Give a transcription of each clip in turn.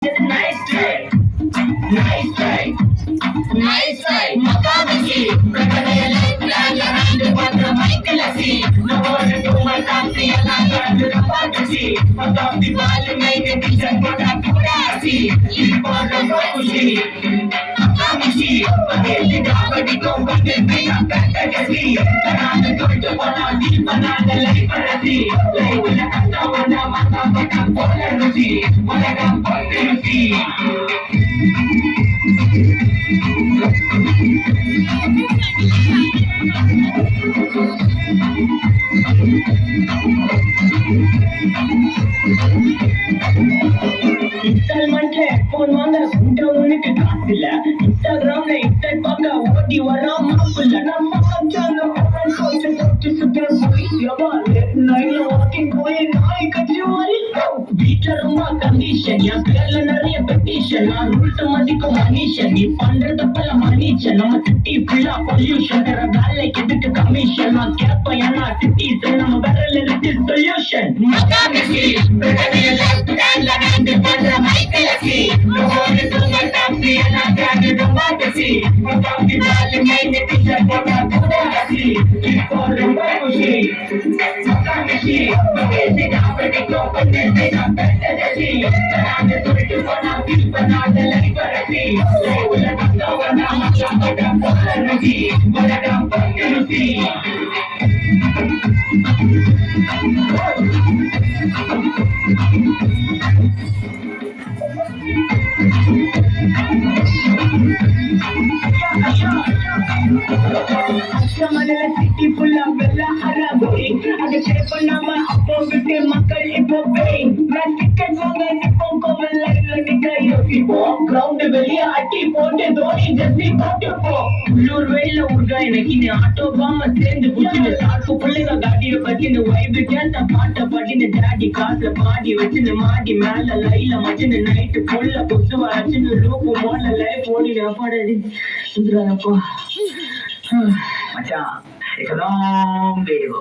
Nice try. Nice try. Nice try. Makabisi. Pagkakaya life lang yung hando at na may kalasi. Nawala ko matapri ang agad na pagkasi. Magkapi bali may netisan pagkakurasi. Ipagkaw ko si Makabisi. Pagkili dapat ikaw pagkili ang pagkakasi. Tarangan ko ito panagi panadalay parati. Lay wala kang tawa na matapakang polarusi. Wala kang pagkalusi. இன்ஸ்டால்மெண்ட்ல phone வாங்க கூட்டவனுக்கு காசு இல்ல. இன்ஸ்டாகிராம்ல instant பார்க்க ஓடி வரான் மாப்பிள்ள. நம்ம மச்சாங்க கொஞ்சம் போட்டு சுத்த போய் நைட்ல வாக்கிங் போய் நாய் கட்சி மாதிரி வீட்டுல ரொம்ப கண்டிஷன். என் பேர்ல நிறைய பெட்டிஷன். நான் ரூல்ஸ் மதிக்கும் மனுஷன். நீ பண்றதப்பெல்லாம் மனுஷன். நம்ம சிட்டி ஃபுல்லா பொல்யூஷன். வேற வேலைக்கு எதுக்கு கமிஷன்? நான் கேட்பேன் ஏன்னா சிட்டிஸ் நம்ம விரல் இருக்கு சொல்யூஷன். சிட்டி ஃபுல்லா வெள்ள ஹராபோய் அதை செக் பண்ணாம அப்போ விட்டு மக்கள் இப்போ போய் நான் டிக்கெட் வாங்க நிப்போம் கோவில் லைன்ல நிக்க யோசிப்போம். கிரவுண்ட் வெளியே அட்டி போட்டு தோனி ஜெர்சி போட்டுப்போம். உள்ளூர் வெயில விடுறா எனக்கு இந்த ஆட்டோ பாம சேர்ந்து புடிச்சுட்டு சாக்கு பிள்ளைங்க காட்டிய பத்தின வைபு கேட்ட பாட்டை பாட்டின ஜாடி காசுல பாடி வச்சுன்னு மாடி மேல லைல மச்சுன்னு நைட்டு பொல்ல கொசுவா அச்சுன்னு லூப்பு மோல லைஃப் ஓடிடு அப்பாடி சுந்துறானப்பா மச்சான். It's a long way to go.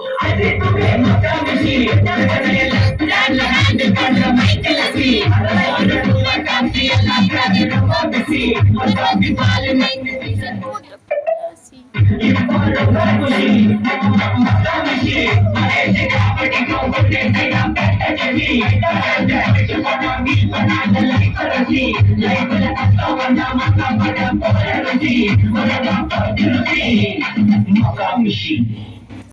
Makamishi.